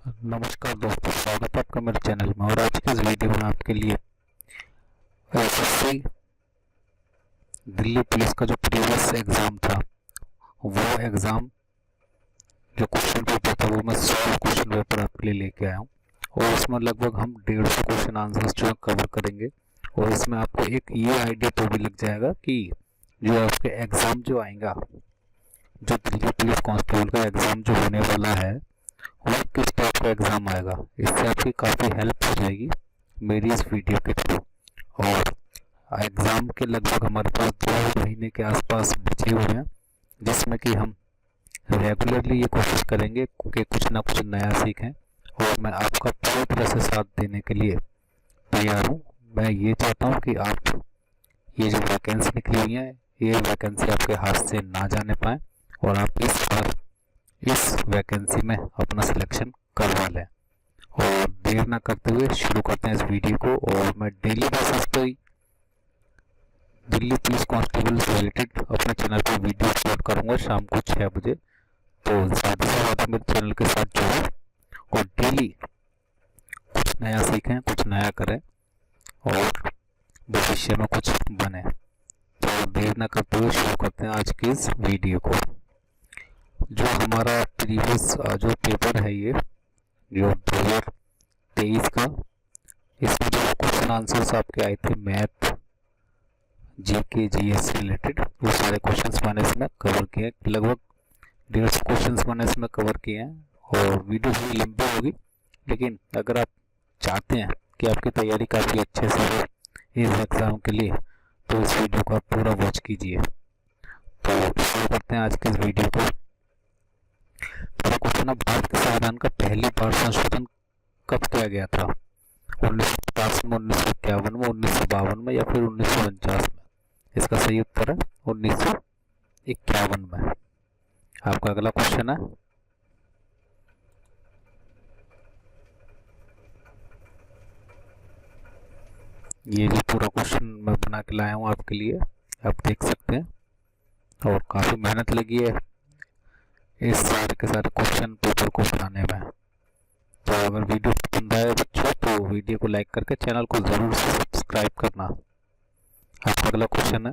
नमस्कार दोस्तों, स्वागत है आपका मेरे चैनल में। और आज के इस वीडियो में आपके लिए एसएससी दिल्ली पुलिस का जो प्रीवियस एग्ज़ाम था वो एग्ज़ाम जो क्वेश्चन पेपर था वो मैं 100 क्वेश्चन पेपर आपके लिए लेके आया हूँ। और इसमें लगभग हम 150 क्वेश्चन आंसर्स जो है कवर करेंगे। और इसमें आपको एक ये आइडिया तो भी लग जाएगा कि जो आपके एग्ज़ाम जो आएगा, जो दिल्ली पुलिस कांस्टेबल का एग्ज़ाम जो होने वाला है वो किस टाइप का एग्ज़ाम आएगा। इससे आपकी काफ़ी हेल्प हो जाएगी मेरी इस वीडियो के थ्रू। और एग्ज़ाम के लगभग हमारे पास 2 महीने के आसपास बचे हुए हैं, जिसमें कि हम रेगुलरली ये कोशिश करेंगे कि कुछ ना कुछ नया सीखें। और मैं आपका पूरी तरह से साथ देने के लिए तैयार हूँ। मैं ये चाहता हूँ कि आप ये जो वैकेंसी निकली हुई है ये वैकेंसी आपके हाथ से ना जाने पाए और आप इस बार इस वैकेंसी में अपना सिलेक्शन करवा लें। और देर ना करते हुए शुरू करते हैं इस वीडियो को। और मैं डेली बेसिस पर दिल्ली पुलिस कांस्टेबल से रिलेटेड अपने चैनल पर वीडियो अपलोड करूंगा शाम को 6 बजे। तो ज़्यादा से ज़्यादा मेरे चैनल के साथ जुड़ें और डेली कुछ नया सीखें, कुछ नया करें और भविष्य में कुछ बने। तो देर ना करते हुए शुरू करते हैं आज की इस वीडियो को। जो हमारा प्रीवियस जो पेपर है ये जो 2023 का, इसमें जो क्वेश्चन आंसर्स आपके आए थे मैथ, जीके, जीएस से रिलेटेड, वो सारे क्वेश्चंस मैंने इसमें कवर किए हैं। लगभग 150 क्वेश्चंस मैंने इसमें कवर किए हैं। और वीडियो थोड़ी लंबी होगी, लेकिन अगर आप चाहते हैं कि आपकी तैयारी काफ़ी अच्छे से हो इस एग्ज़ाम के लिए तो इस वीडियो को आप पूरा वॉच कीजिए। तो शुरू करते हैं आज के इस वीडियो को। पहला क्वेश्चन है, भारत के संविधान का पहली बार संशोधन कब किया गया था? 1950 में, 1951 में, 1952 में या फिर 1949 में? इसका सही उत्तर है 1951 में। आपका अगला क्वेश्चन है, ये भी पूरा क्वेश्चन मैं बना के लाया हूँ आपके लिए, आप देख सकते हैं। और काफ़ी मेहनत लगी है इस सारे के सारे क्वेश्चन पेपर को बनाने में। तो अगर वीडियो पसंद आए बच्चों तो वीडियो को लाइक करके चैनल को ज़रूर से सब्सक्राइब करना। आपका अगला क्वेश्चन है,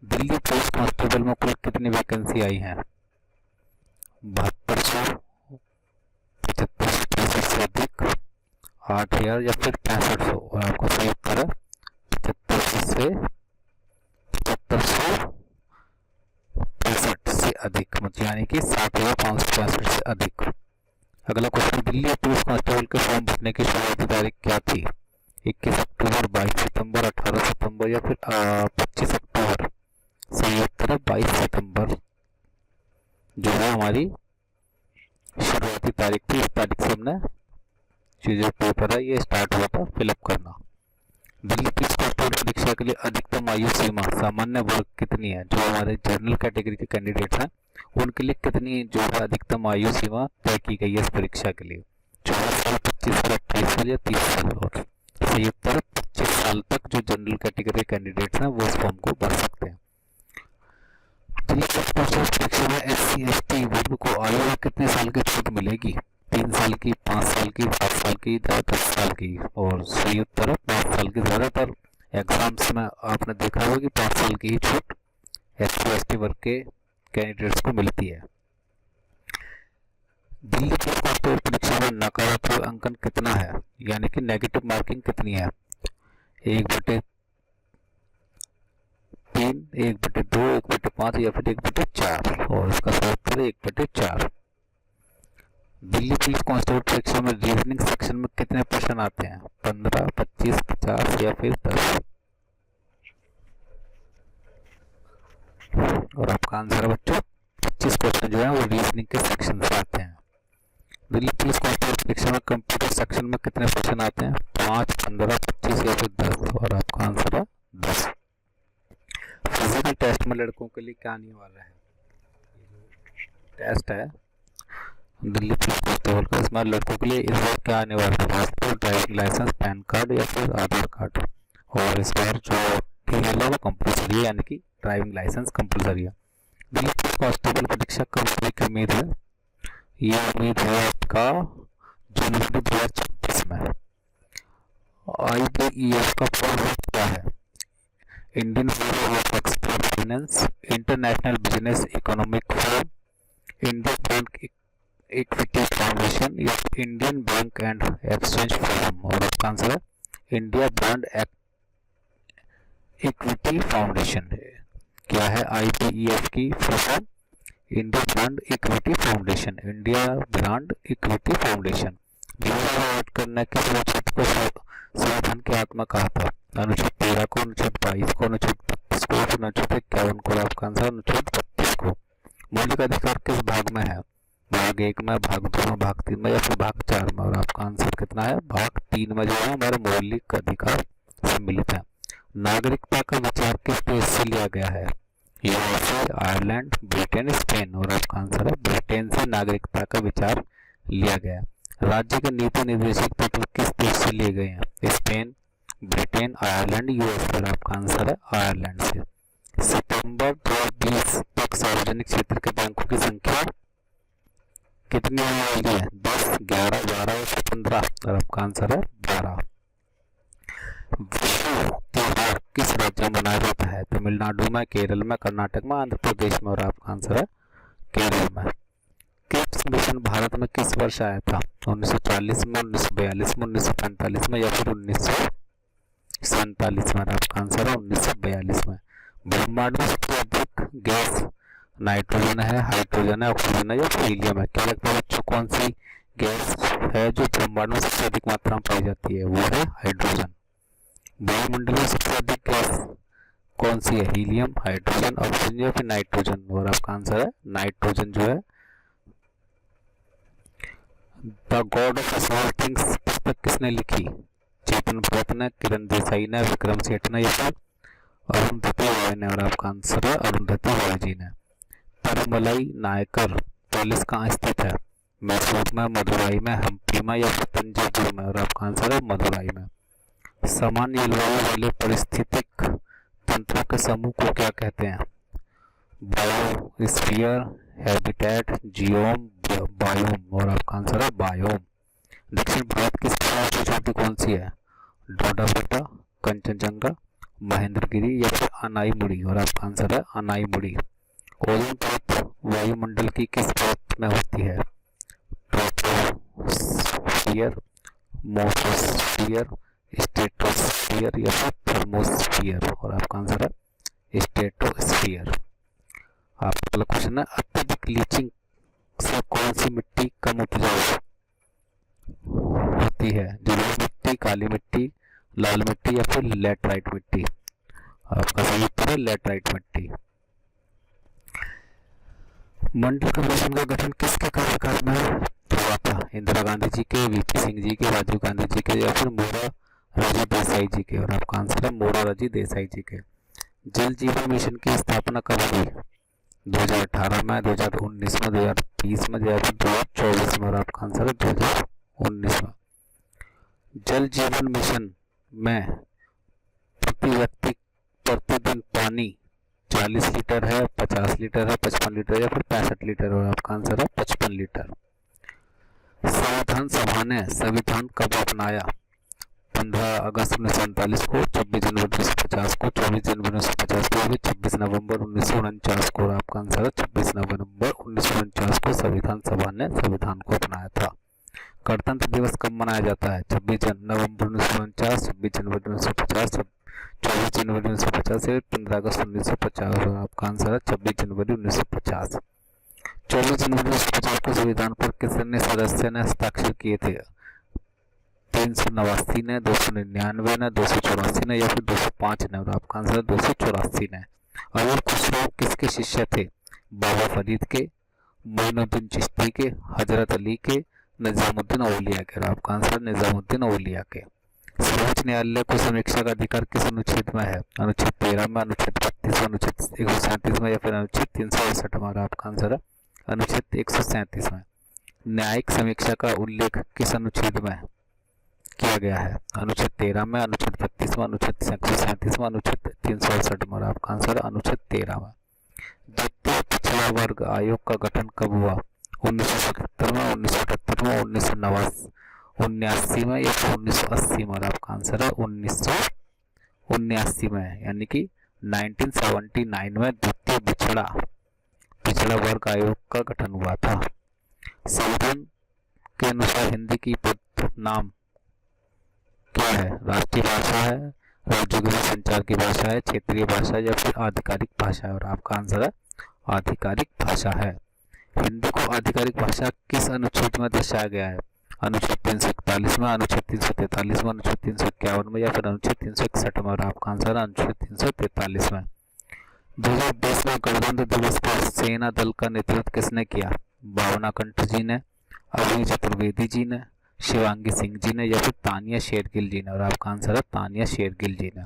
दिल्ली पुलिस कांस्टेबल में कुल कितनी वैकेंसी आई हैं? 7200, 7500 से अधिक, 8000 या फिर 6500? और आपका सही उत्तर है 7500 से 7565 से अधिक, मतलब यानी कि 7565 से अधिक। अगला क्वेश्चन, दिल्ली पुलिस कांस्टेबल के फॉर्म भरने की शुरुआती तारीख क्या थी? 21 अक्टूबर, 22 सितंबर, 18 सितंबर या फिर 25 अक्टूबर? सही उत्तर है 22 सितंबर जो है हमारी शुरुआती तारीख थी। इस तारीख से हमने जो पेपर है ये स्टार्ट हुआ था फिलअप करना। दिल्ली पुलिस कांस्टेबल परीक्षा के लिए अधिकतम आयु सीमा सामान्य वर्ग कितनी है? जो हमारे जनरल कैटेगरी के कैंडिडेट्स हैं उनके लिए कितनी जो है अधिकतम आयु सीमा तय की गई है इस परीक्षा के लिए? 14 साल, 25 साल, 28 साल या 30 साल? और सही उत्तर 25 साल तक जो जनरल कैटेगरी कैंडिडेट्स हैं वो इस फॉर्म को भर सकते हैं। दिल्ली पुलिस कांस्टेबल परीक्षा में SC ST वर्ग को आयु में कितने साल की छूट मिलेगी? 3 साल की, 5 साल की, 7 साल की, 10 साल की? और सही उत्तर है 5 साल की। ज़्यादातर एग्जाम्स में आपने देखा होगा कि 5 साल की ही छूट SC ST वर्ग के कैंडिडेट्स को मिलती है। दिल्ली पुलिस कांस्टेबल परीक्षा में नकारात्मक अंकन कितना है, यानी कि नेगेटिव मार्किंग कितनी है? 1/3, 1/2, 1/5 या फिर 1/4? और इसका सही उत्तर है 1/4। दिल्ली पुलिस कांस्टेबल परीक्षा में रीजनिंग सेक्शन में कितने प्रश्न आते हैं? 15, 25, 50 या फिर 10? और आपका आंसर है बच्चों 25 क्वेश्चन जो है वो रीजनिंग के सेक्शन से आते हैं। दिल्ली पुलिस कांस्टेबल परीक्षा में कंप्यूटर सेक्शन में कितने क्वेश्चन आते हैं? 5, 15, 25 या फिर 10? और आपका आंसर है 10। फिजिकल टेस्ट में लड़कों के लिए क्या आने वाला है? टेस्ट है दिल्ली पुलिस कांस्टेबल का, इसमें लड़कों के लिए इस बार क्या आने वाला है? Passport, driving licence, PAN card या फिर आधार कार्ड? और इस बार जो है वो कंपल्सरी है, यानी कि ड्राइविंग लाइसेंस कंपल्सरी है। दिल्ली पुलिस कांस्टेबल परीक्षा कब होने की उम्मीद है? ये उम्मीद है आपका जनवरी 2026 में। IBEF का पूर्ण रूप क्या है? Indian bureau of export finance, international business economic forum, Indian bank equity foundation या Indian bank and exchange forum. और आपका आंसर है इंडिया ब्रांड इक्विटी फाउंडेशन है। क्या है IBEF की full? India brand equity foundation, India brand equity foundation. Add करने के अनुच्छेद को संविधान की आत्मा कहा था? अनुच्छेद 13 को, अनुच्छेद 22 को, अनुच्छेद 32 को, अनुच्छेद 51 को। आपका आंसर अनुच्छेद 32 को। मौलिक अधिकार किस भाग में है? भाग 1 में, भाग 2 में, भाग 3 में या फिर भाग 4 में? और आपका आंसर कितना है? भाग 3 में जो है हमारे मौलिक अधिकार सम्मिलित है। नागरिकता का विचार किस देश से लिया गया है? USA, Ireland, Britain, Spain. और आपका आंसर है ब्रिटेन से नागरिकता का विचार लिया गया। राज्य के नीति निर्देशक तत्व किस देश से लिए गए हैं? Spain, Britain, Ireland, USA. और आपका आंसर है आयरलैंड से। सितंबर 2020 तक सार्वजनिक क्षेत्र के बैंकों की संख्या कितनी होने वाली है? 10, 11, 12 या 15? और आपका आंसर है 12। विशु त्योहार किस राज्य में मनाया जाता है? तमिलनाडु में, केरल में, कर्नाटक में, आंध्र प्रदेश में। और आपका आंसर है केरल में। क्रिप्स मिशन भारत में किस वर्ष आया था? 1940 में, 1942 में, 1945 में या फिर 1947 में? आपका आंसर है 1942 में। ब्रह्मांड में सबसे अधिक गैस नाइट्रोजन है, हाइड्रोजन है, ऑक्सीजन है या फिर हीलियम है? क्या लगता है बच्चों, कौन सी गैस है जो ब्रह्मांड में सबसे अधिक मात्रा में पाई जाती है? वो है हाइड्रोजन। वायुमंडल में सबसे अधिक गैस कौन सी है? हीलियम, हाइड्रोजन, ऑक्सीजन या फिर नाइट्रोजन? और आपका आंसर है नाइट्रोजन जो है। The God of small things पुस्तक किसने लिखी? चेतन भगत ने, किरण देसाई ने, विक्रम सेठ ने या फिर अरुंधति रॉय ने? और आपका आंसर है अरुंधति रॉय जी ने। तिरुमलाई नायकर पैलेस कहाँ स्थित है? मैसूर में, मदुराई में, हम्पी में या फिर तंजावुर में? और आपका आंसर है मदुराई में। सामान्य जलवायु वाले पारिस्थितिक तंत्र के समूह को क्या कहते हैं? Biosphere, habitat, geome, biome. और आपका आंसर है बायोम। दक्षिण भारत की सबसे ऊंची चोटी कौन सी है? डोडा बेटा, कंचनजंगा, महेंद्रगिरी या फिर अनाईमुड़ी? और आपका आंसर है अनाईमुड़ी। ओजोन परत वायुमंडल की किस परत में होती है? ट्रोपोस्फियर, मोसोस्फियर, स्ट्रेटोस्फियर या फिर थर्मोस्फियर? और आपका आंसर है स्ट्रेटोस्फियर। आपका अगला क्वेश्चन है अत्यधिक लीचिंग से कौन सी मिट्टी कम उपजाऊ होती है? जलोढ़ मिट्टी, काली मिट्टी, लाल मिट्टी या फिर लैटराइट मिट्टी? आपका सही उत्तर है लैटराइट मिट्टी। मंडल कमीशन का गठन किसके कार्यकाल में हुआ था? इंदिरा गांधी जी के, वीपी सिंह जी के, राजीव गांधी जी के या फिर मोरारजी देसाई जी के? और आपका आंसर है मोरारजी देसाई जी के। जल जीवन मिशन की स्थापना कब हुई? 2018 में, 2019 में, 2020 में या फिर 2024 में? और आपका आंसर है 2019 में। जल जीवन मिशन में प्रति व्यक्ति प्रतिदिन पानी 40 लीटर है, 50 लीटर है, 55 लीटर या फिर 65 लीटर? और आपका आंसर है 55 लीटर। संविधान सभा ने संविधान कब अपनाया? 15 अगस्त 1947 को, 26 जनवरी 1950 को, 24 जनवरी 1950 को, 26 नवंबर 1949 को? और आपका आंसर है 26 नवंबर 1949 को संविधान सभा ने संविधान को अपनाया था। गणतंत्र दिवस कब मनाया जाता है? 26 नवंबर 1949, 26 जनवरी 1950, 24 जनवरी 1950 से 15 अगस्त 1950? और आपका आंसर है 26 जनवरी 1950। 24 जनवरी 1950 को संविधान पर कितने सदस्य ने हस्ताक्षर किए थे? 389 ने, 299 ने, 284 ने या फिर 205 ने? और आपका आंसर 284 ने। अमीर खुसरो किसके शिष्य थे? बाबा फरीद के, मोइनुद्दीन चिश्ती के, हजरत अली के, निजामुद्दीन औलिया के? और आपका आंसर निजामुद्दीन औलिया के। सर्वोच्च न्यायालय को समीक्षा का अधिकार किस अनुच्छेद में है? अनुच्छेद 13 में, अनुच्छेद 32 में, अनुच्छेद 137 में या फिर अनुच्छेद 368 में? और आपका आंसर है अनुच्छेद 137 में। न्यायिक समीक्षा का उल्लेख किस अनुच्छेद में किया गया है? अनुच्छेद 13 में, अनुच्छेद 32 में, अनुच्छेद 137 में, अनुच्छेद 368 में? और आपका आंसर है अनुच्छेद 13 में। द्वितीय पिछड़ा वर्ग आयोग का गठन कब हुआ? 1977 में, 1978 में, 1989 में या फिर 1980 में? और आपका आंसर है 1979 में, यानी कि 1979 में द्वितीय पिछड़ा वर्ग आयोग का गठन हुआ था। संविधान के अनुसार हिंदी की पद नाम क्या है? राष्ट्रीय भाषा है, राज्यों के संचार की भाषा है, क्षेत्रीय भाषा या फिर आधिकारिक भाषा है? और आपका आंसर है आधिकारिक भाषा है। हिंदी को आधिकारिक भाषा किस अनुच्छेद में दर्शाया गया है? अनुच्छेद 341 में, अनुच्छेद 343 में, अनुच्छेद 351 में या फिर अनुच्छेद 361 में? और आपका आंसर है अनुच्छेद 343 में। 2020 में गणतंत्र दिवस पर सेना दल का नेतृत्व किसने किया? भावना कंठ जी ने, अवनी चतुर्वेदी जी ने, शिवांगी सिंह जी ने या फिर तानिया शेरगिल जी ने? और आपका आंसर है तानिया शेरगिल जी ने।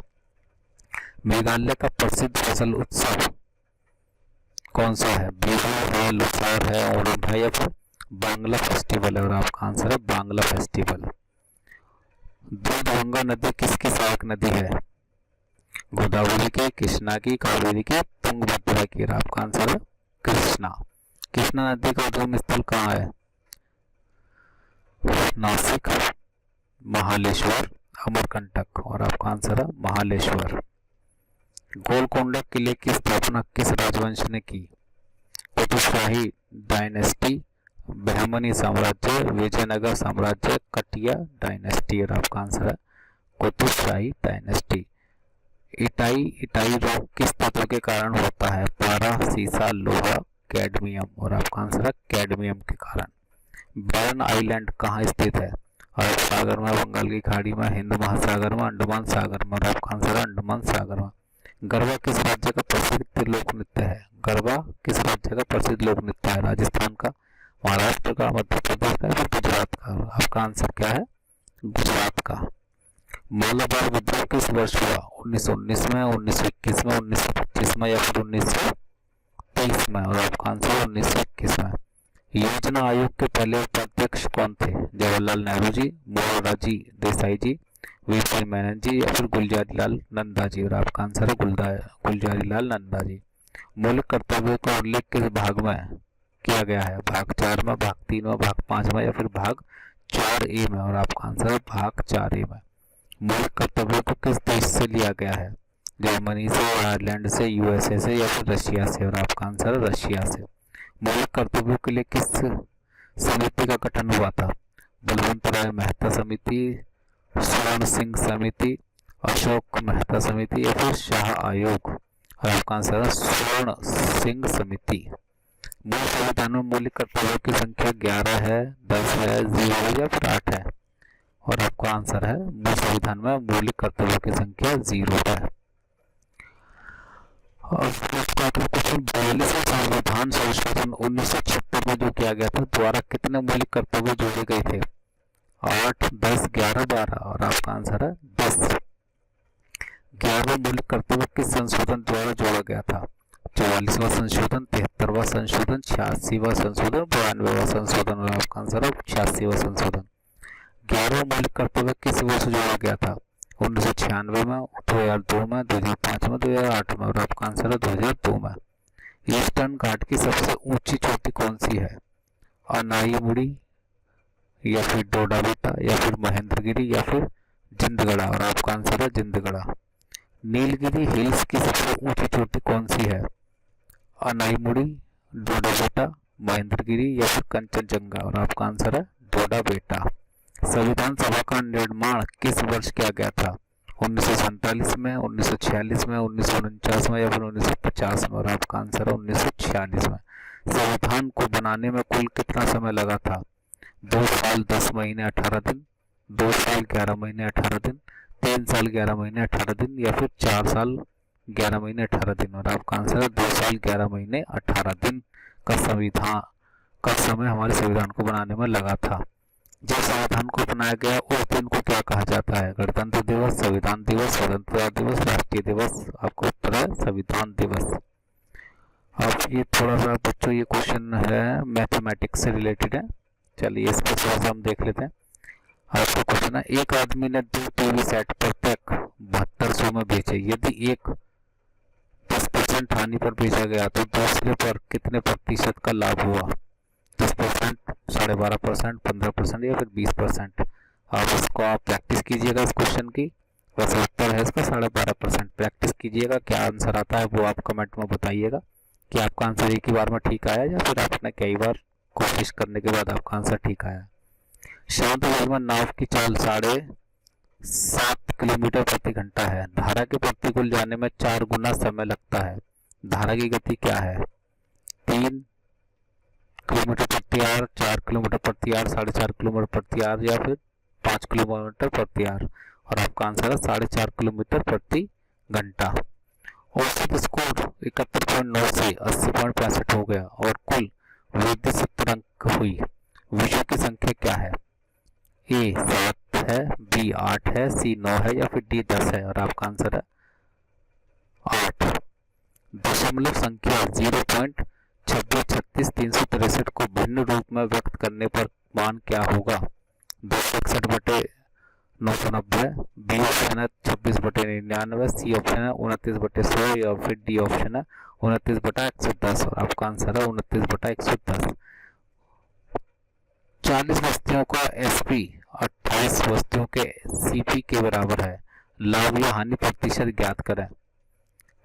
मेघालय का प्रसिद्ध फसल उत्सव कौन सा है? बिहू है, लोसार है, ओणम है या फिर बांग्ला फेस्टिवल है? और आपका आंसर है बांग्ला फेस्टिवल। दूधगंगा नदी किसकी सहायक नदी है? गोदावरी की, कृष्णा की, कावेरी की, तुंगभद्रा की? और आपका आंसर है कृष्णा। कृष्णा नदी का उद्गम स्थल कहाँ है? नासिक, महालेश्वर, अमरकंटक? और आपका आंसर है महालेश्वर। गोलकोंडा किले की स्थापना किस राजवंश ने की? कुतुबशाही डायनेस्टी, बहमनी साम्राज्य, विजयनगर साम्राज्य, कटिया डायनेस्टी? और आपका आंसर है कुतुबशाही डायनेस्टी। इटाई रोग किस तत्व के कारण होता है? पारा, सीसा, लोहा, कैडमियम? और आपका आंसर है कैडमियम के कारण। बैरन आइलैंड कहाँ स्थित है? अरब सागर में, बंगाल की खाड़ी में, हिंद महासागर में, अंडमान सागर में? और आपका आंसर है अंडमान सागर में। गरबा किस राज्य का प्रसिद्ध लोक नृत्य है? गरबा किस राज्य का प्रसिद्ध लोक नृत्य है? राजस्थान का, महाराष्ट्र का, मध्य प्रदेश का या फिर गुजरात का? आपका आंसर क्या है? गुजरात का। मालाबार विद्रोह किस वर्ष हुआ? 1919 में, 1921 में, 1925 में या फिर 1923 में? और आपका आंसर 1921 में। योजना आयोग के पहले उपाध्यक्ष कौन थे? जवाहरलाल नेहरू जी, मोरारजी देसाई जी, वीपी मेनन जी या फिर गुलजारी लाल नंदा जी? और आपका आंसर है गुलजारी लाल नंदा जी। मौलिक कर्तव्यों का उल्लेख किस भाग में किया गया है? भाग 4 में, भाग 3 में, भाग 5 में या फिर भाग 4A में? और आपका आंसर है भाग 4A में। मौलिक कर्तव्यों को किस देश से लिया गया है? जर्मनी से, आयरलैंड से, यूएसए से या फिर रशिया से? और आपका आंसर है रशिया से। मौलिक कर्तव्यों के लिए किस समिति का गठन हुआ था? बलवंत राय मेहता समिति, स्वर्ण सिंह समिति, अशोक मेहता समिति या फिर शाह आयोग? और आपका आंसर है स्वर्ण सिंह समिति। मूल संविधान में मौलिक कर्तव्यों की संख्या 11 है, 10 है, 0 है या फिर 8 है? और आपका आंसर है मूल संविधान में मौलिक कर्तव्यों की संख्या 0 है। और क्वेश्चन 42 संविधान संशोधन 1976 में जो किया गया था द्वारा कितने मौलिक कर्तव्य जोड़े गए थे? 8, 10, 11, 12? और आपका आंसर है 10। 11वां मौलिक कर्तव्य किस संशोधन द्वारा जोड़ा गया था? 44वां संशोधन, 73वां संशोधन, 86वां संशोधन, 92वां संशोधन? और आपका आंसर है 86वां संशोधन। 11वां मौलिक कर्तव्य किस वर्ष जोड़ा गया था? 1996 में, 2002 में, 2005 में, 2008 में? और आपका आंसर है 2002 में। ईस्टर्न घाट की सबसे ऊंची चोटी कौन सी है? अनाईमुड़ी या फिर डोडा बेटा या फिर महेंद्रगिरी या फिर जिंदगढ़ा? और आपका आंसर है जिंदगढ़ा। नीलगिरी हिल्स की सबसे ऊंची चोटी कौन सी है? अनाईमुड़ी, डोडा बेटा, महेंद्रगिरी या फिर कंचनजंगा? और आपका आंसर है डोडा बेटा। संविधान सभा का निर्माण किस वर्ष किया गया था? 1947 में, 1946 में, 1949 में या फिर 1950 में? और आपका आंसर है 1946 में। संविधान को बनाने में कुल कितना समय लगा था? 2 साल 10 महीने 18 दिन, 2 साल 11 महीने 18 दिन, 3 साल 11 महीने 18 दिन या फिर 4 साल 11 महीने 18 दिन? और आपका आंसर है 2 साल 11 महीने 18 दिन का समय हमारे संविधान को बनाने में लगा था। जब संविधान को बनाया गया उस दिन को क्या कहा जाता है? गणतंत्र दिवस, संविधान दिवस, स्वतंत्रता दिवस, राष्ट्रीय दिवस? आपको उत्तर है संविधान दिवस। अब ये थोड़ा सा बच्चों ये क्वेश्चन है मैथमेटिक्स से रिलेटेड है, चलिए इस पर थोड़ा सा हम देख लेते हैं। आपका क्वेश्चन है, एक आदमी ने 2 टीवी सेट प्रत्येक 7200 में बेचे। यदि एक 10% हानि पर बेचा गया तो दूसरे पर कितने प्रतिशत का लाभ हुआ? 10%, 12.5%, 15% या फिर 20%। अब इसको आप प्रैक्टिस कीजिएगा इस क्वेश्चन की। वैसे उत्तर है इसका 12.5%। प्रैक्टिस कीजिएगा, क्या आंसर आता है वो आप कमेंट में बताइएगा कि आपका आंसर एक ही बार में ठीक आया या फिर आपने कई बार कोशिश करने के बाद आपका आंसर ठीक आया। शांत जल में नाव की चाल 7.5 किलोमीटर प्रति घंटा है। धारा के प्रतिकूल जाने में 4 गुना समय लगता है। धारा की गति क्या है? 3 किलोमीटर प्रति आवर, 4 किलोमीटर प्रति आवर, 4.5 किलोमीटर प्रति आवर या फिर 5 किलोमीटर प्रति आवर। और आपका आंसर है 4.5 किलोमीटर प्रति घंटा। औसत स्कोर 71.9 से 80.65 हो गया और कुल वृद्धि 70 अंक हुई। विषय की संख्या क्या है? ए 7 है, बी 8 है, सी 9 है या फिर डी 10 है। और आपका आंसर है 8। दशमलव संख्या 0.2636 को भिन्न रूप में व्यक्त करने पर मान क्या होगा? 261/990, बी ऑप्शन है 26/99, सी ऑप्शन है 29/100 या फिर डी ऑप्शन है 29/110। और आपका आंसर है 29/110। 40 वस्तुओं का एसपी 28 वस्तुओं के सीपी के बराबर है। लाभ या हानि प्रतिशत ज्ञात करें।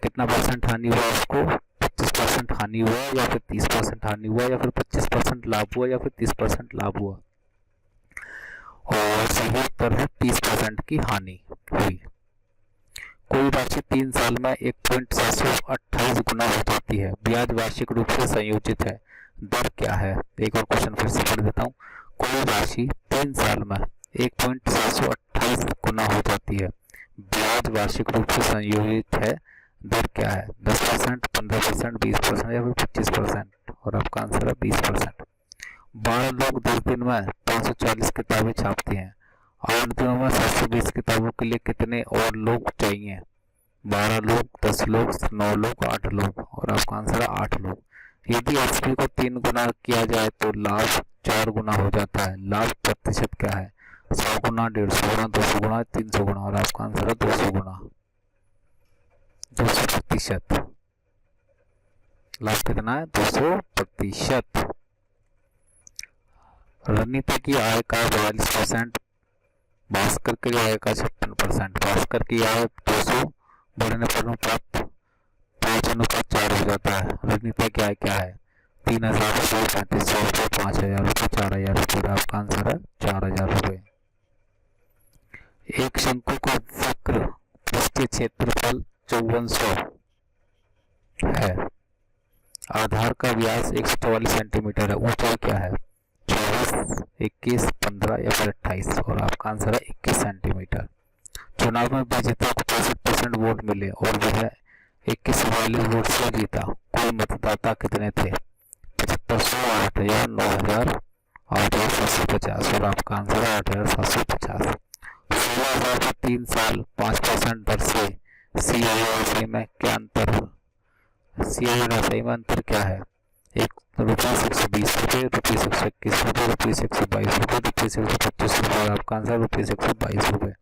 कितना परसेंट हानि हुआ उसको? 25% हानि हुआ या फिर 30% हानि हुआ या फिर 25% लाभ हुआ या फिर 30% लाभ हुआ। और सही उत्तर है 30% की हानि हुई। कोई राशि 3 साल में 1.728 गुना हो जाती है। ब्याज वार्षिक रूप से संयोजित है। दर क्या है? एक और क्वेश्चन फिर से पढ़ देता हूँ। कोई राशि 3 साल में 1.728 गुना हो जाती है। ब्याज वार्षिक रूप से संयोजित है। दर क्या है? 10%, 15%, 20% या फिर 25%। और आपका आंसर है 20%। 12 लोग 10 दिन में 540 किताबें छापते हैं। 8 दिनों में 720 किताबों के लिए कितने और लोग चाहिए? 12 लोग, 10 लोग, 9 लोग, 8 लोग। और आपका आंसर है 8 लोग। यदि एचपी को 3 गुना किया जाए तो लाभ 4 गुना हो जाता है। लाभ प्रतिशत क्या है? 100 गुना, 150 गुना, 200 गुना, 300 गुना। और आपका आंसर है 200 गुना, 200%। लाभ कितना है? 200%। रणनीति की आय का 42%, भास्कर की आय का 56%। भास्कर की आय 200 बढ़ने पर प्राप्त 5:4 हो जाता है। रणनीति की आय क्या है? 3,000 रुपये, 3,500 रुपये, 5,000 रुपये, 4,000 रुपये। आपका आंसर है 4,000 रुपये। एक शंकु का वक्र पृष्ठीय क्षेत्रफल 5400 है। आधार का व्यास 144 सेंटीमीटर है। ऊंचाई क्या है? 24, 21, 15 या फिर 28। और आपका आंसर है 21 सेंटीमीटर। चुनाव में विजेता को 65% वोट मिले और वह 2142 वोट से जीता। कुल मतदाता कितने थे? 7500, 8000, 9000, 8750। और आपका आंसर है 8750। 16,000 का 3 साल 5% दर से CIO में क्या अंतर है? CIO में अंतर क्या है? ₹120 ₹120, ₹121, ₹122, ₹125 और आपका आंसर ₹122।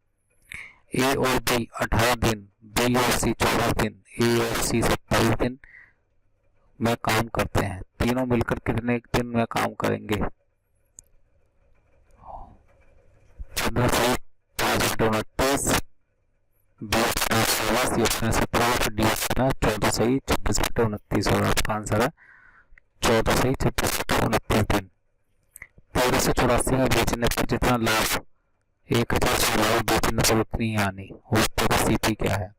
ए और बी 18 दिन, बी और सी 14 दिन, ए और सी 27 दिन में काम करते हैं। तीनों मिलकर कितने दिन में काम करेंगे? 15 से 5:29, B option 16, C option 17, D option 14 से 26:29। और आपका आंसर है 14 से 26:29 दिन। 1384 में बेचने पर जितना लाभ 1016 बेचने पर उतनी ही हानि। वस्तु का सीपी क्या है?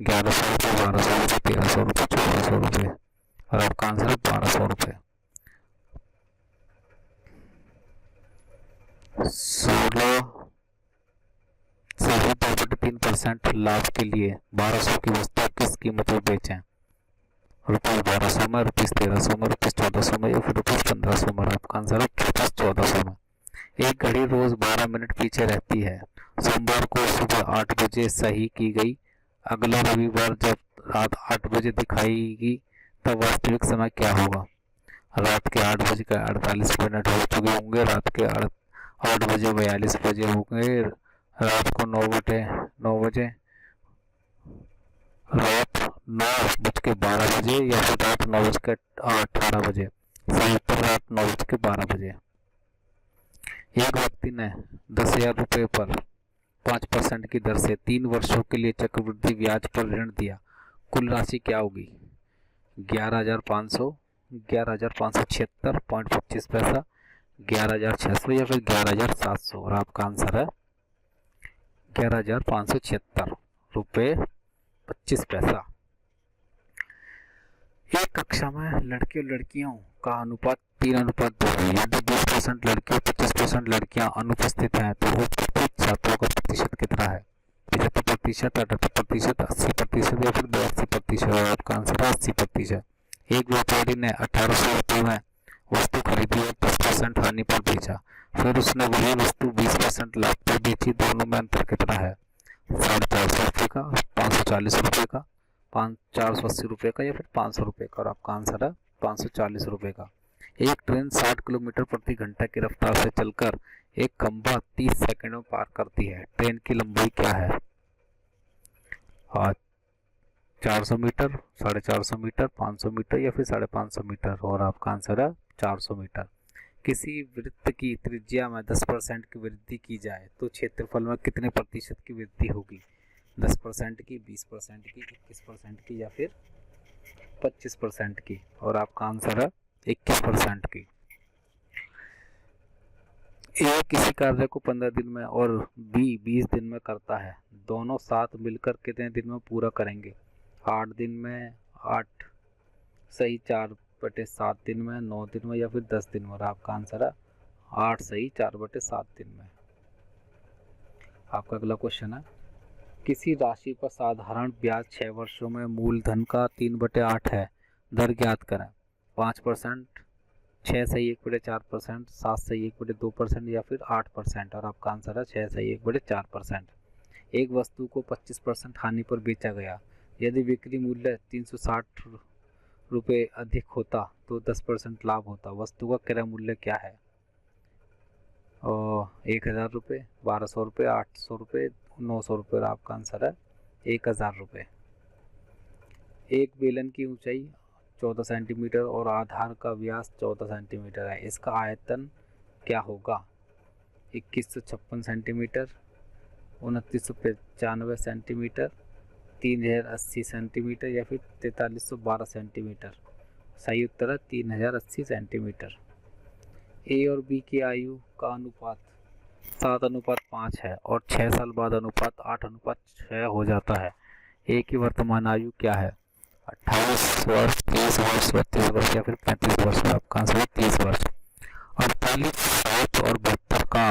1100 रुपये, 1200 रुपये, 1300 रुपये, 1400 रुपये। और आपका आंसर है 1200 रुपये। 16 से 2.3% लाभ के लिए 1200 की वस्तु किस कीमत में बेचें? ₹1200 में, ₹1300 में, ₹1400 में या फिर ₹1500 में। आपका आंसर है ₹1400 में। एक घड़ी रोज 12 मिनट पीछे रहती है। सोमवार को सुबह 8 बजे सही की गई। अगला रविवार जब रात 8 बजे दिखाएगी तब वास्तविक समय क्या होगा? रात के 8:48 हो चुके होंगे, रात के 8:42 होंगे, रात को 9 बजे, रात 9:12 या फिर रात 9:18 बजे। सही उत्तर रात 9:12 एक व्यक्ति ने 10,000 रुपये पर 5% की दर से 3 वर्षों के लिए चक्रवृद्धि ब्याज पर ऋण दिया। कुल राशि क्या होगी? 11,500, 11,576.25 पैसा, 11,600 या फिर 11,700। और आपका आंसर है 11,576 रुपये 25 पैसा। एक कक्षा में लड़के और लड़कियों का अनुपात 3:2 है। यदि 20% लड़के और 25% लड़कियां अनुपस्थित हैं तो उपस्थित छात्रों का प्रतिशत कितना है? 75%, 78%, 80% या फिर 82%। और आपका आंसर है 80%। एक व्यापारी ने 1800 रुपये में वस्तु खरीदी और 10% हानि पर बेचा, फिर उसने वही वस्तु 20% लाभ पर बेची। दोनों में अंतर कितना है? 450 रुपये का, 540 रुपये का, 480 रुपये का या फिर 500 रुपये का। और आपका आंसर है 540 रुपये का। एक ट्रेन 60 किलोमीटर प्रति घंटा की रफ्तार से चलकर एक खंभा 30 सेकंड में पार करती है। ट्रेन की लंबाई क्या है? 400 मीटर, 450 मीटर, 500 मीटर या फिर 550 मीटर। और आपका आंसर है 400 मीटर। किसी वृत्त की त्रिज्या में 10% की वृद्धि की जाए तो क्षेत्रफल में कितने प्रतिशत की वृद्धि होगी? 10% की, 20% की, 21% की या फिर 25% की। और आपका आंसर है 21% की। ए किसी कार्य को 15 दिन में और बी 20 दिन में करता है। दोनों साथ मिलकर कितने दिन में पूरा करेंगे? 8 दिन में, 8 सही 4/7 दिन में, 9 दिन में या फिर 10 दिन में। और आपका आंसर है 8 सही 4/7 दिन में। आपका अगला क्वेश्चन है, किसी राशि पर साधारण ब्याज 6 वर्षों में मूलधन का 3/8 है। दर ज्ञात करें। 5%, 6 सही 1/4%, 7 सही 1/2% या फिर 8%। और आपका आंसर है 6 सही 1/4%। एक वस्तु को 25% हानि पर बेचा गया। यदि बिक्री मूल्य 360 रुपये अधिक होता तो 10% लाभ होता। वस्तु का क्रय मूल्य क्या है? 1,000 रुपये, 1,200 रुपये, 800 रुपये, 900 रुपये। और आपका आंसर है 1,000 रुपये। एक बेलन की ऊंचाई 14 सेंटीमीटर और आधार का व्यास 14 सेंटीमीटर है। इसका आयतन क्या होगा? 2156 सेंटीमीटर, 2995 सेंटीमीटर, 3080 सेंटीमीटर या फिर 4312 सेंटीमीटर। सही उत्तर है 3080 सेंटीमीटर। ए और बी की आयु का अनुपात 7:5 है और 6 साल बाद अनुपात 8:6 हो जाता है। ए की वर्तमान आयु क्या है? 28 वर्ष, 30 वर्ष, 32 वर्ष या फिर 35 वर्ष। आपका आंसर है 30 वर्ष। 48, 60 और 72 का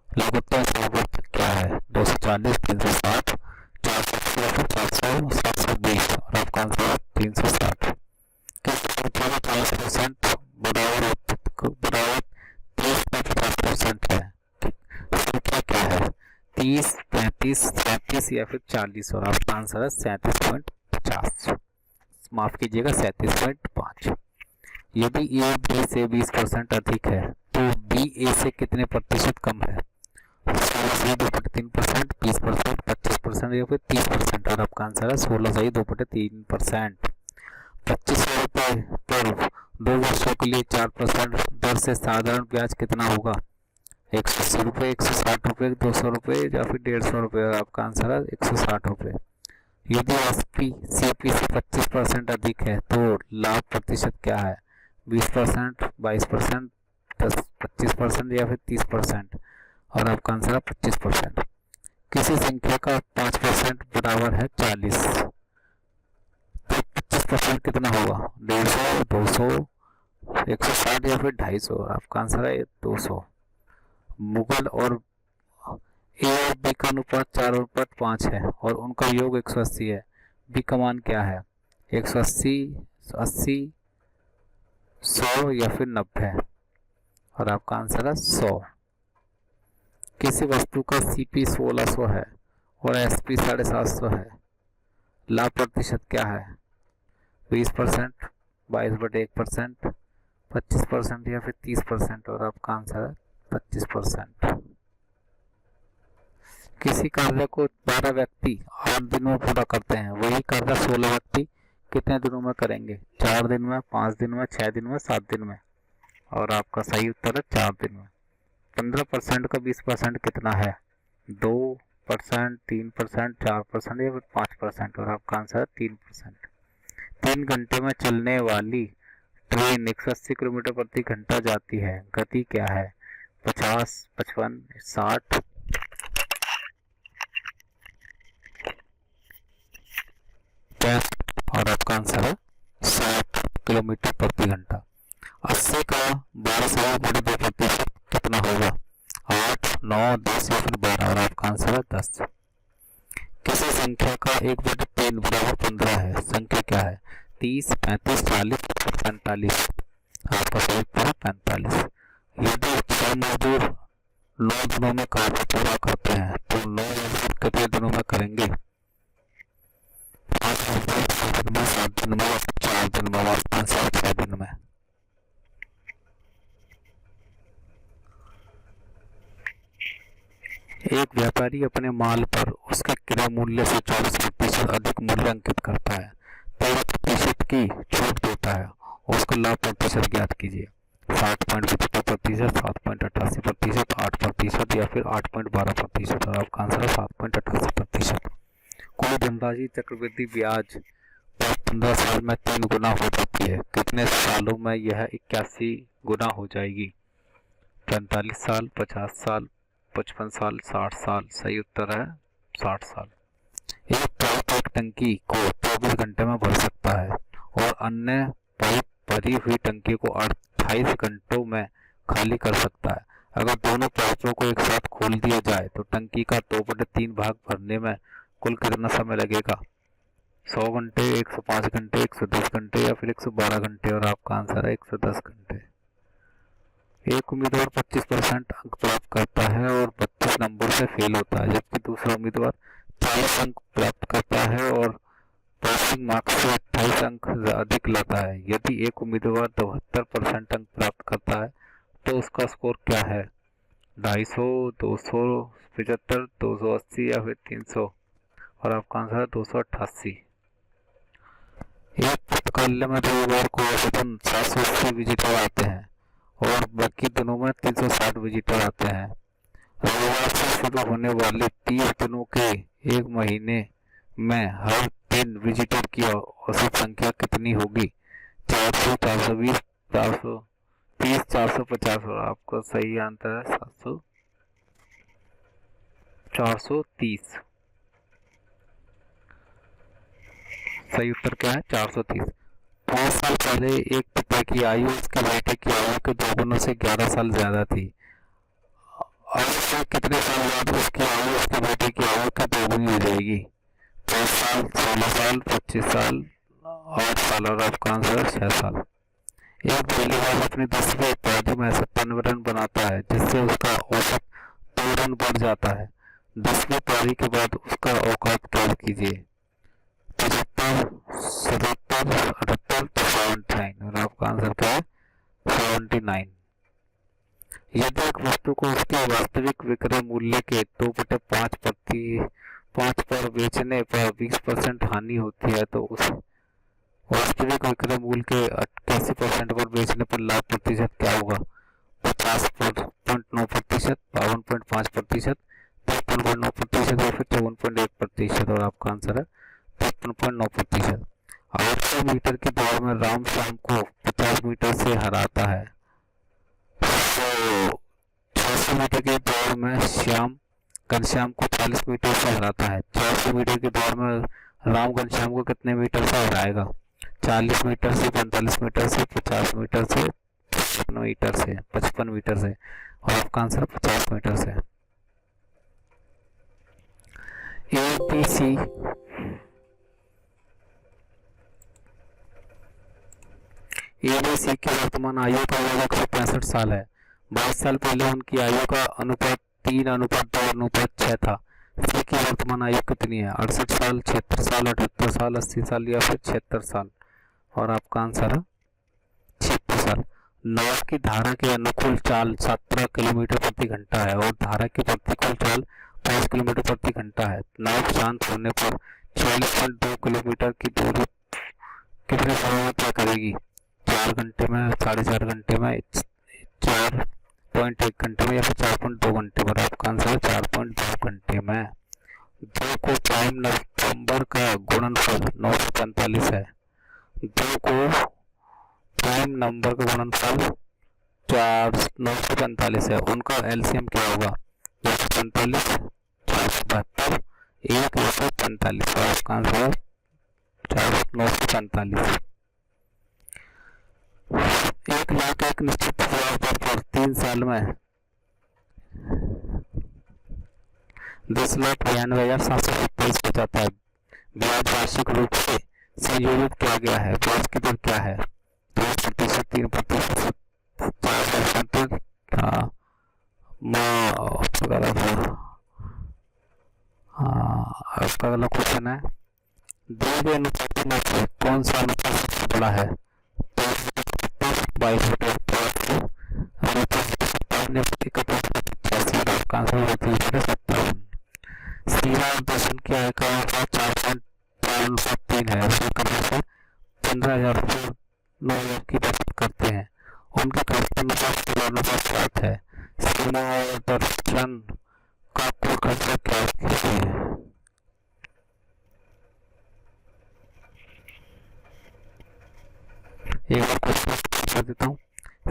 लघुत्तम समवर्त क्या है? 240, 360, 480 या फिर 400, 720। और आपका आंसर है 360। किस संख्या में 40% बराबर 30 है? संख्या क्या है? 30, 35, 37 या फिर 40। और आपका आंसर है 37.50। माफ कीजिएगा 37.5। यदि ए बी से 20% अधिक है तो बी ए से कितने प्रतिशत कम है? 16 सही 2/3%, 20%, 25% या फिर 30%। और आपका आंसर है 16 सही 2/3%। 2500 रुपये पर 2 वर्षों के लिए 4% दर से साधारण ब्याज कितना होगा? 180 रुपये, 160 रुपये, 200 रुपये या फिर 150 रुपये। और आपका आंसर है 160 रुपये। यदि एसपी सीपी से 25% अधिक है तो लाभ प्रतिशत क्या है? 20%, 22%, 25% या फिर 30%। और आपका आंसर है 25%। किसी संख्या का 5% बराबर है 40 तो 25% कितना होगा? 150, 200, 160 या फिर 250। आपका आंसर है 200। मुगल और ए और बी का अनुपात 4:5 है और उनका योग 180 है। बी का मान क्या है? 180, 80, 100 या फिर 90। और आपका आंसर है 100। किसी वस्तु का सीपी 1600 है और एसपी 750 है। लाभ प्रतिशत क्या है? 20%, 22/1%, 25% या फिर 30%। और आपका आंसर है 25%। किसी कार्य को 12 व्यक्ति 8 दिन में पूरा करते हैं, वही कार्य 16 व्यक्ति कितने दिनों में करेंगे? 4 दिन में, 5 दिन में, 6 दिन में, 7 दिन में। और आपका सही उत्तर है 4 दिन में। 15% का 20% कितना है? 2%, 3%, 4% या फिर 5%। और आपका आंसर है 3%। 3 घंटे में चलने वाली ट्रेन 180 किलोमीटर प्रति घंटा जाती है, गति क्या है? 50, 55, 60? और आपका आंसर है 60 किलोमीटर प्रति घंटा। 80 का 12 कितना होगा? 8, 9, 10 या फिर 12। और आपका आंसर है 10। किसी संख्या का 1/3 बराबर 15 है, संख्या क्या है? 30, 35, 40, 45। आपका सही उत्तर है 45। यदि 6 मजदूर 9 दिनों में कार्य पूरा करते हैं तो 9 मजदूर कितने दिनों में करेंगे? 5 मजदूर 6 दिन में, 7 दिन में, 4 दिन में। और 6 दिन में। एक व्यापारी अपने माल पर उसके क्रय मूल्य से 40% अधिक मूल्य अंकित करता है, 13% की छूट देता है, उसका लाभ प्रतिशत ज्ञात कीजिए। 60.75%, 7.88%, 8% या फिर 8.12%। और आपका आंसर है 7.88%। कोई धनराशि चक्रवृद्धि ब्याज पर 15 साल में 3 गुना हो जाती है, कितने सालों में यह 81 गुना हो जाएगी? 45 साल, 50 साल, 55 साल, 60 साल। सही उत्तर है 60 साल। एक पाइप एक टंकी को 24 घंटे में भर सकता है और अन्य पाइप भरी हुई टंकी को 28 घंटों में खाली कर सकता है। अगर दोनों पाइपों को एक साथ खोल दिया जाए तो टंकी का 2/3 भाग भरने में कुल कितना समय लगेगा? 100 घंटे, 105 घंटे, 110 घंटे या फिर 112 घंटे। और आपका आंसर है 110 घंटे। एक उम्मीदवार 25% अंक प्राप्त करता है और 32 नंबर से फेल होता है, जबकि दूसरा उम्मीदवार 40 अंक प्राप्त करता है और पासिंग मार्क्स से 28 अंक अधिक लाता है। यदि एक उम्मीदवार 72% अंक प्राप्त करता है तो उसका स्कोर क्या है? 250, 275, 280 या फिर 300। और आपका आंसर है 288। एक पुस्तकालय में रविवार को औसतन 780 विजिटर आते हैं और बाकी दिनों में 360 विजिटर आते हैं। रविवार से शुरू होने वाले 30 दिनों के एक महीने में हर दिन विजिटर की औसत संख्या कितनी होगी? 400, 420, 430, 450। और आपका सही आंसर है 430। सही उत्तर क्या है? 430। 5 साल पहले एक पिता की आयु उसके बेटे की आयु के 2 गुना से 11 साल ज्यादा थी। अब से कितने साल बाद उसकी आयु उसके बेटे की आयु के 2 गुनी हो जाएगी? 5 साल, 16 साल, 25 साल, 8 साल। और आपका आंसर 6 साल। एक बल्लेबाज अपनी 10वीं पारी में 57 रन बनाता है जिससे उसका औसत 2 रन बढ़ जाता है। 10वीं पारी के बाद उसका औकात ज्ञात कीजिए। 75, 77, 78, 79। और आपका आंसर क्या है? 79। यदि एक वस्तु को उसके वास्तविक विक्रय मूल्य के 2/5 पर बेचने पर 20% हानि होती है तो उस वास्तविक विक्रय मूल्य के 81% पर बेचने पर लाभ प्रतिशत क्या होगा? 50.9%, 52.5%, 53.9% या फिर 54.1%। और आपका आंसर है 53.9%। 800 मीटर की दौड़ में राम श्याम को 50 मीटर से हराता है, तो 600 मीटर की दौड़ में श्याम घनश्याम को 40 मीटर से हराता है। 400 मीटर की दौड़ में राम घनश्याम को कितने मीटर से हराएगा? 40 मीटर से, 45 मीटर से, 50 मीटर से, 55 मीटर से, 55 मीटर से। और आपका आंसर 50 मीटर से। एबीसी की वर्तमान आयु का 165 साल है। 22 साल पहले उनकी आयु का अनुपात 3:2:6 था। सी की वर्तमान आयु कितनी है? 68 साल, 76 साल, 78 साल, 80 साल या फिर 76 साल। और आपका आंसर है 76 साल। नाव की धारा के अनुकूल चाल 17 किलोमीटर प्रति घंटा है और धारा की प्रतिकूल चाल 5 किलोमीटर प्रति घंटा है। नाव शांत होने पर 46.2 किलोमीटर की दूरी कितने समय में क्या करेगी, 4 घंटे में, 4.5 घंटे में, 4.1 घंटे में, या फिर 4.2 घंटे में। आपका आंसर है 4.2 घंटे में। 2 को प्राइम नंबर का गुणनफल 945 है। 2 को प्राइम नंबर का गुणनफल 945 है। उनका एलसीएम क्या होगा, 245, 472, 145। आपका आंसर है 945। 1 लाख एक निश्चित ब्याज पर 3 साल में 10,92,727 हो जाता है। ब्याज वार्षिक रूप से संयोजित किया गया है। ब्याज की दर क्या है, 2%, 3%, 4%। हाँ, आपका अगला क्वेश्चन है, दिए गए अनुपात में से कौन सा अनुपात सबसे बड़ा है, 22/57। सीमा दर्शन की आय का अनुपात 4.3 है। ऐसा करने से 15,000 रुपये 9,000 की बचत करते हैं। उनके खर्च का अनुपात 7 है। सीमा और दर्शन का कुल खर्चा क्या कीजिए। एक बार क्वेश्चन कर देता हूँ।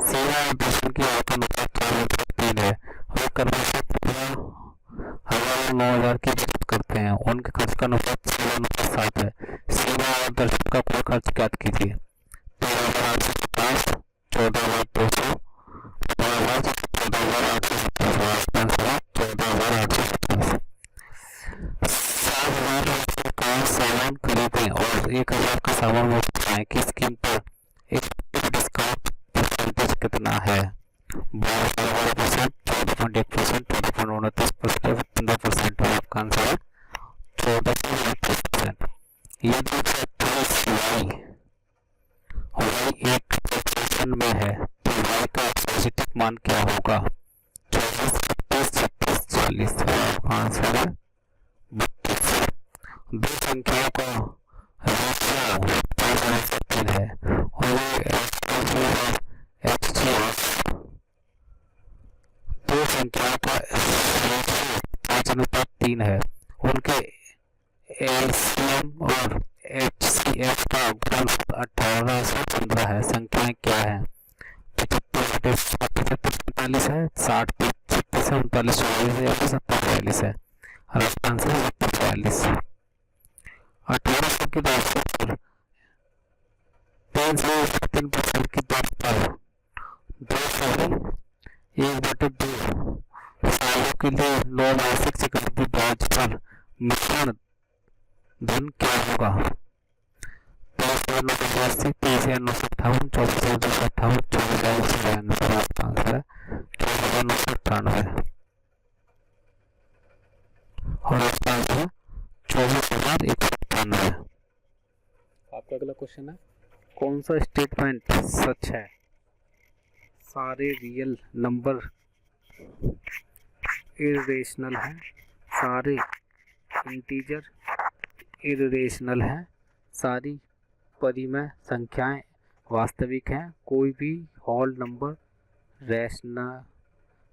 सेवा और दर्शन की आय का अनुपात 4/3 है। और करने से 15,000 9,000 की बचत करते हैं। उनके खर्च का अनुपात 7 है। सेवा और दर्शन का कुल खर्च ज्ञात कीजिए। 13,850, 14,200, 14,850, 14,850। 7,000 का सामान खरीदें और 1,000 का सामान मुफ्त पाएं। किस कीमत पर एक डिस्काउंट परसेंटेज कितना है, 12.12%, 14.1%, 14.29%, 15%। आपका आंसर है 14.29%। यदि 28 y एक पोजीशन में है तो y का पॉजिटिव मान क्या होगा, 24, 32, 36, 40। आपका आंसर है 32। दो संख्याओं का रेशियो 5/3 है और दो संख्याओं का रेशियो 5/3 है। उनके एलसीएम और एचसीएफ का गुणनफल 18 से 15 है। संख्याएं क्या है, 75/45 है, 60/36 है, 39/44 है, या फिर 70/42 है। और आपका आंसर है 70/42। 1800 की राशि पर 3.3% की दर पर 1/2 सालों के लिए 9 मासिक चक्रवृद्धि ब्याज पर मिश्रण धन क्या होगा, 23,985, 23,958, 24,258, 24,192। आपका आंसर है 24,998 और आपका आंसर है 24,198। आपका अगला क्वेश्चन है, कौन सा स्टेटमेंट सच है, सारे रियल नंबर इरेशनल हैं, सारे इंटीजर इरेशनल हैं, सारी परिमेय संख्याएं वास्तविक हैं, कोई भी होल नंबर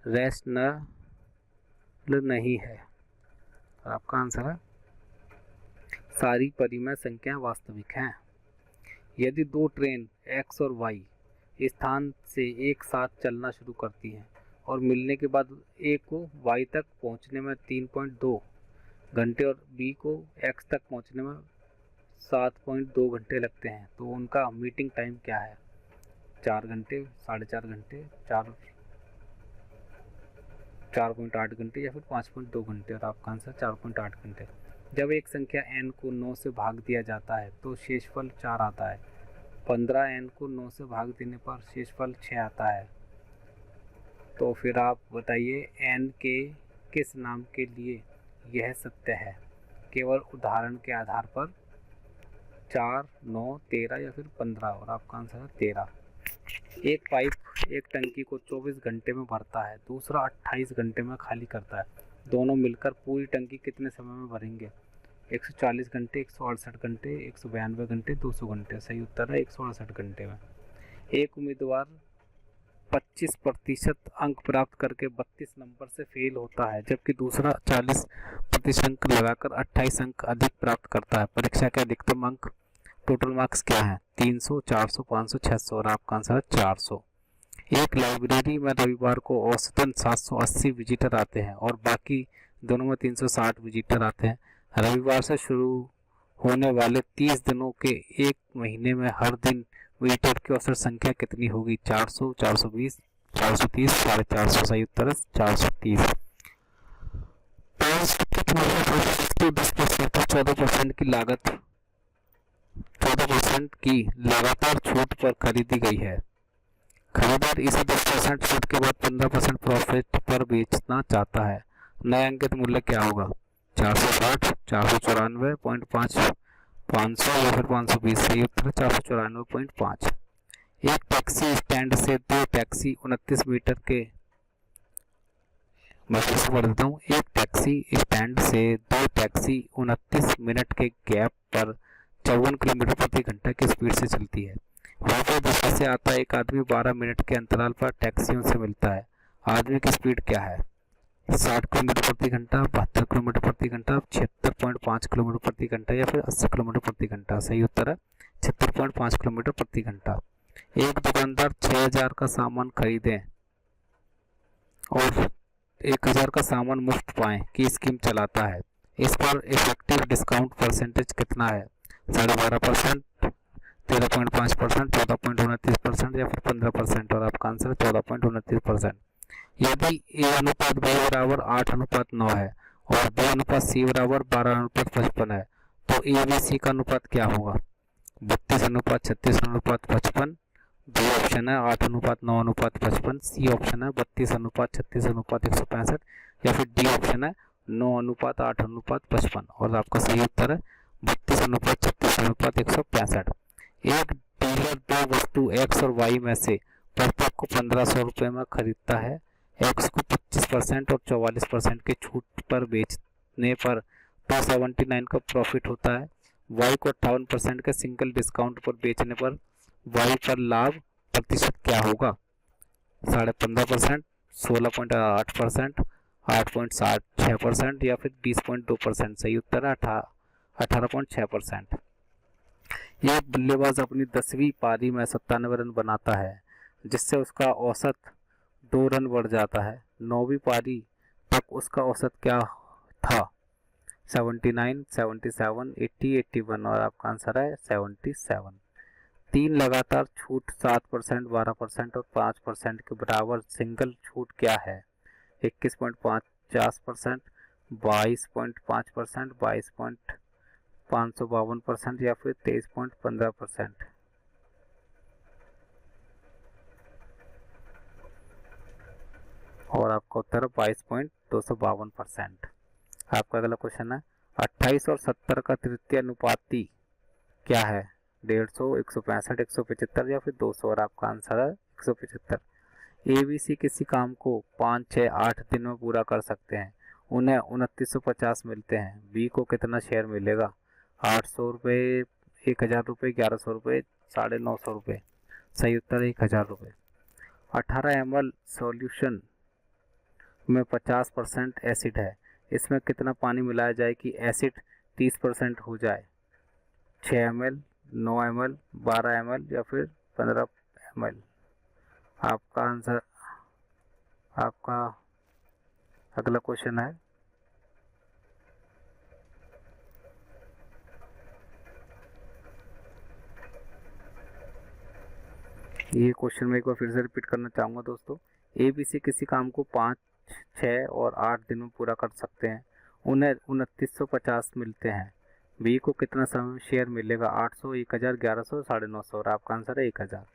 रैशनल नहीं है। आपका आंसर है सारी परिमेय संख्याएं वास्तविक हैं। यदि दो ट्रेन x और y स्थान से एक साथ चलना शुरू करती हैं और मिलने के बाद a को y तक पहुंचने में 3.2 घंटे और b को x तक पहुंचने में 7.2 घंटे लगते हैं, तो उनका मीटिंग टाइम क्या है, 4 घंटे, 4.5 घंटे, 4.8 घंटे, या फिर 5.2 घंटे। और आपका आंसर 4.8 घंटे। जब एक संख्या n को 9 से भाग दिया जाता है तो शेषफल 4 आता है। 15 n को 9 से भाग देने पर शेषफल 6 आता है। तो फिर आप बताइए n के किस नाम के लिए यह सत्य है, केवल उदाहरण के आधार पर, 4, 9, 13 या फिर 15। और आपका आंसर है 13। एक पाइप एक टंकी को 24 घंटे में भरता है, दूसरा 28 घंटे में खाली करता है। दोनों मिलकर पूरी टंकी कितने समय में भरेंगे, 140 घंटे, 168 घंटे, 192 घंटे, 200 घंटे। सही उत्तर है 168 घंटे में। एक उम्मीदवार 25% अंक प्राप्त करके 32 नंबर से फेल होता है, जबकि दूसरा 40% अंक लगाकर 28 अंक अधिक प्राप्त करता है। परीक्षा के अधिकतम अंक टोटल मार्क्स क्या है? 300, 400, 500, 600 और आपका आंसर है 400। एक लाइब्रेरी में रविवार को औसतन 780 विजिटर आते हैं और बाकी दोनों में 360 विजिटर आते हैं। रविवार से शुरू होने वाले 30 दिनों के एक महीने में हर दिन विजिटर की औसत संख्या कितनी होगी? 400, 420, 430, 450। सही उत्तर है 430। 14% की लागत 14% की लगातार छूट पर खरीदी गई है। खरीदार इसे 10% छूट के बाद 15% प्रॉफिट पर बेचना चाहता है। नया अंकित मूल्य क्या होगा? 460, 494.5, 500 या फिर 520। सही उत्तर 494.5। एक टैक्सी स्टैंड से दो टैक्सी 29 मीटर के मैं फिर से पढ़ देता हूँ। एक टैक्सी स्टैंड से दो टैक्सी 29 मिनट के गैप पर 54 किलोमीटर प्रति घंटा की स्पीड से चलती है। वापस दिशा से आता एक आदमी 12 मिनट के अंतराल पर टैक्सियों से मिलता है। आदमी की स्पीड क्या है? 60 किलोमीटर प्रति घंटा, 72 किलोमीटर प्रति घंटा, 76.5 किलोमीटर प्रति घंटा या फिर 80 किलोमीटर प्रति घंटा। सही उत्तर है 76.5 किलोमीटर प्रति घंटा। एक दुकानदार 6000 का सामान खरीदे और 1000 का सामान मुफ्त पाएं की स्कीम चलाता है। इस पर इफेक्टिव डिस्काउंट परसेंटेज कितना है? 12.5%, 13.5%, 14.29% या फिर 15%। और आपका आंसर 14.29%। यदि ए अनुपात बी बराबर 8:9 है और बी अनुपात सी बराबर 12:55 है तो ए बी सी का अनुपात क्या होगा? 32:36:55। बी ऑप्शन है 8:9:55। सी ऑप्शन है 32:36:165 या फिर डी ऑप्शन है 9:8:55। और आपका सही उत्तर है 32:36:165। एक डीलर दो वस्तु एक्स और वाई में से प्रत्येक को 1500 रुपये में खरीदता है। एक्स को 25% और 44% की छूट पर बेचने पर 279 का प्रॉफिट होता है। वाई को 58% के सिंगल डिस्काउंट पर बेचने पर वाई पर लाभ प्रतिशत क्या होगा? 15.5%, 16.8%, 8.6% या फिर 20.2%। सही उत्तर है 18.6%। यह बल्लेबाज अपनी 10वीं पारी में 97 रन बनाता है, जिससे उसका औसत 2 रन बढ़ जाता है। 9वीं पारी तक उसका औसत क्या था? 79, 77, 80, 81 और आपका आंसर है 77। तीन लगातार छूट 7%, 12% और 5% के बराबर सिंगल छूट क्या है? 21.50%, 22.5%, 22.552% या फिर 23.15%। और आपका उत्तर है 22.252%। आपका अगला क्वेश्चन है 28 और 70 का तृतीय अनुपाती क्या है? 150, 165, 175 या फिर 200। और आपका आंसर है 175। ए बी सी किसी काम को 5, 6, 8 दिन में पूरा कर सकते हैं, उन्हें 2950 मिलते हैं। बी को कितना शेयर मिलेगा? 800 रुपये, 1000 रुपये, 1100 रुपये, 950 रुपये। सही उत्तर है 1000 रुपये। 18 ml सॉल्यूशन में 50% एसिड है, इसमें कितना पानी मिलाया जाए कि एसिड 30% हो जाए? 6 ml, 9 ml, 12 ml या फिर 15 ml। आपका आंसर, आपका अगला क्वेश्चन है ये क्वेश्चन मैं एक बार फिर से रिपीट करना चाहूँगा दोस्तों। ए बी सी किसी काम को 5, 6 और 8 दिन में पूरा कर सकते हैं, उन्हें 2950 मिलते हैं। बी को कितना समय शेयर मिलेगा? 800, 1000, 1100, 950। और आपका आंसर है 1000।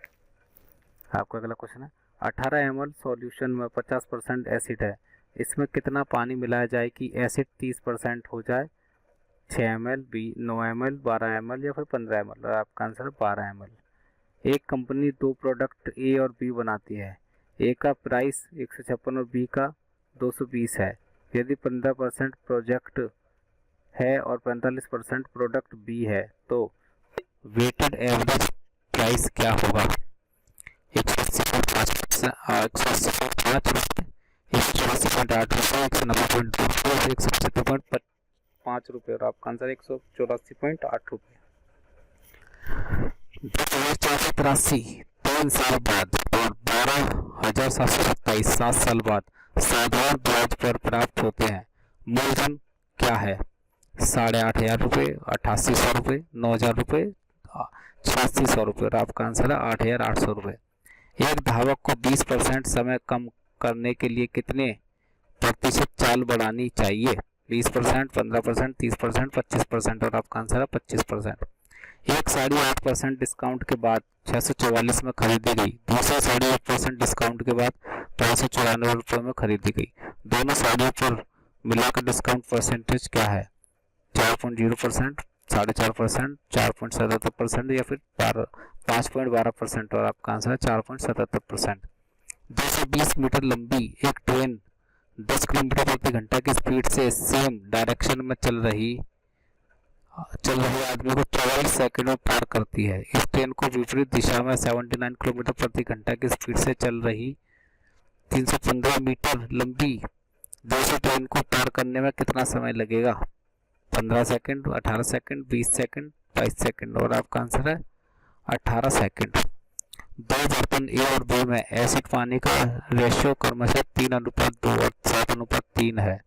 आपका अगला क्वेश्चन है 18 ml सॉल्यूशन में 50% एसिड है, इसमें कितना पानी मिलाया जाए कि एसिड 30% हो जाए? 6 ml, बी 9 ml, 12 ml या फिर 15 ml। और आपका आंसर है 12 ml। एक कंपनी दो प्रोडक्ट ए और बी बनाती है, ए का प्राइस 156 और बी का 220 है। यदि 15% प्रोजेक्ट है और 45% प्रोडक्ट बी है, तो वेटेड एवरेज प्राइस क्या होगा? 180.5 रुपये, 184.8 रुपये, 190.2 रुपये, 176.5 रुपये और आपका आंसर 184.8 रुपये। 2483 3 साल बाद और 12,727 7 साल बाद साधारण ब्याज पर प्राप्त होते हैं, मूलधन क्या है? 8,500 रुपये, 8800 रुपये, 9,000 रुपये, 8600 रुपये और आपका आंसर है 8,800 रुपये। एक धावक को 20% समय कम करने के लिए कितने प्रतिशत चाल बढ़ानी चाहिए? 20%, 15%, 30%, 25% और आपका आंसर है 25%। एक साड़ी 8% डिस्काउंट के बाद 644 में खरीदी गई, दूसरी साड़ी 1% डिस्काउंट के बाद 594 रुपये में खरीदी गई। दोनों साड़ियों पर मिलाकर डिस्काउंट परसेंटेज क्या है? 4.0%, 4.5%, 4.77% या फिर 5.12% और आपका आंसर है 4.77%। 220 मीटर लंबी एक ट्रेन 10 किलोमीटर प्रति घंटा की स्पीड से सेम डायरेक्शन में चल रहे आदमी को 44 सेकंड में पार करती है। इस ट्रेन को विपरीत दिशा में 79 किलोमीटर प्रति घंटा की स्पीड से चल रही 315 मीटर लंबी दूसरी ट्रेन को पार करने में कितना समय लगेगा? 15 सेकंड, 18 सेकंड, 20 सेकंड, 22 सेकंड और आपका आंसर है 18 सेकंड। दो बर्तन ए और बी में एसिड पानी का रेशियो क्रमशः 3:2 और 7:3 है।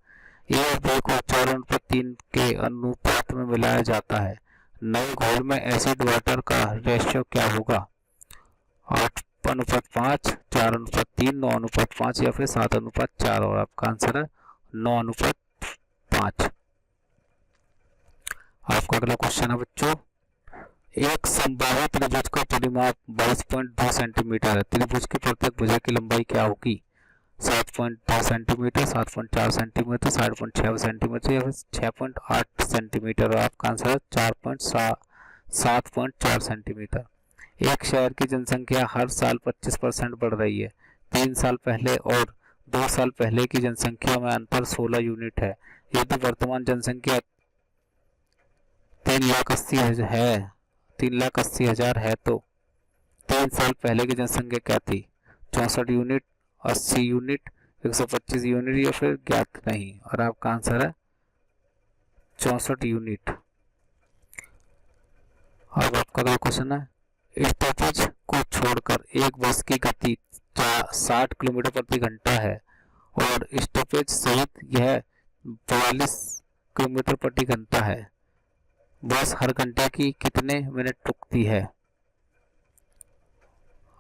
ए और बी को 4:3 के अनुपात में मिलाया जाता है। नए घोल में एसिड वाटर का रेशियो क्या होगा? 8:5, 4:3, 9:5 या फिर 7:4 और आपका आंसर है 9:5। आपका अगला क्वेश्चन है बच्चों, एक समबाहु त्रिभुज का परिमाप 22.2 सेंटीमीटर है। त्रिभुज की प्रत्येक भुजा की लंबाई क्या होगी? 7.2 सेंटीमीटर, 7.4 सेंटीमीटर, 7.6 सेंटीमीटर या फिर 6.8 सेंटीमीटर और आपका आंसर है 7.4 सेंटीमीटर। एक शहर की जनसंख्या हर साल 25% बढ़ रही है। 3 साल पहले और 2 साल पहले की जनसंख्या में अंतर 16 यूनिट है। यदि वर्तमान जनसंख्या 3,80,000 है तो 3 साल पहले की जनसंख्या क्या थी? 64 यूनिट, 80 यूनिट, 125 यूनिट या फिर ज्ञात नहीं और आपका आंसर है 64 यूनिट। अब आपका अगला क्वेश्चन है, स्टॉपेज को छोड़कर एक बस की गति 60 किलोमीटर प्रति घंटा है और स्टॉपेज सहित यह 42 किलोमीटर प्रति घंटा है। बस हर घंटे की कितने मिनट रुकती है?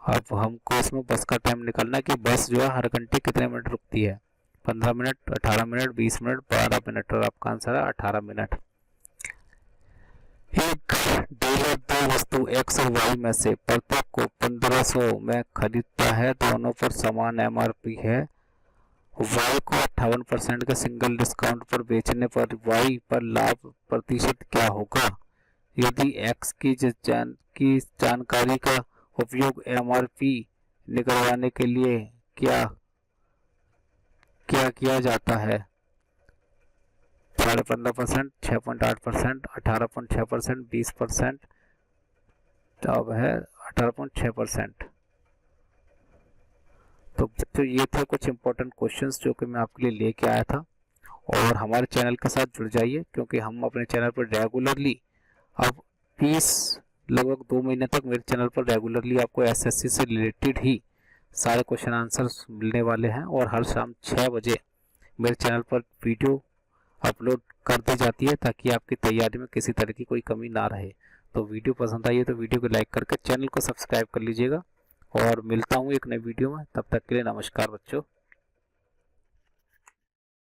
अब हमको इसमें बस का टाइम निकालना है कि बस जो है हर घंटे कितने मिनट रुकती है। 15 मिनट, 18 मिनट, 20 मिनट, 12 मिनट और आपका आंसर है 18 मिनट। एक डीलर दो वस्तु एक्स और वाई में से प्रत्येक को 1500 में खरीदता है, दोनों पर समान एमआरपी है। वाई को 58% के सिंगल डिस्काउंट पर बेचने पर वाई पर लाभ प्रतिशत क्या होगा? यदि एक्स की जानकारी का उपयोग एमआरपी निकलवाने के लिए क्या किया जाता है? 15%, 6.8%, 18.6%, 20%, अब है 18.6%। तो ये थे कुछ इंपॉर्टेंट क्वेश्चंस जो कि मैं आपके लिए लेके आया था और हमारे चैनल के साथ जुड़ जाइए क्योंकि हम अपने चैनल पर रेगुलरली अब 20 लगभग 2 महीने तक मेरे चैनल पर रेगुलरली आपको एसएससी से रिलेटेड ही सारे क्वेश्चन आंसर्स मिलने वाले हैं और हर शाम 6 बजे मेरे चैनल पर वीडियो अपलोड कर दी जाती है ताकि आपकी तैयारी में किसी तरह की कोई कमी ना रहे। तो वीडियो पसंद आई है तो वीडियो को लाइक करके चैनल को सब्सक्राइब कर लीजिएगा और मिलता हूँ एक नई वीडियो में। तब तक के लिए नमस्कार बच्चों।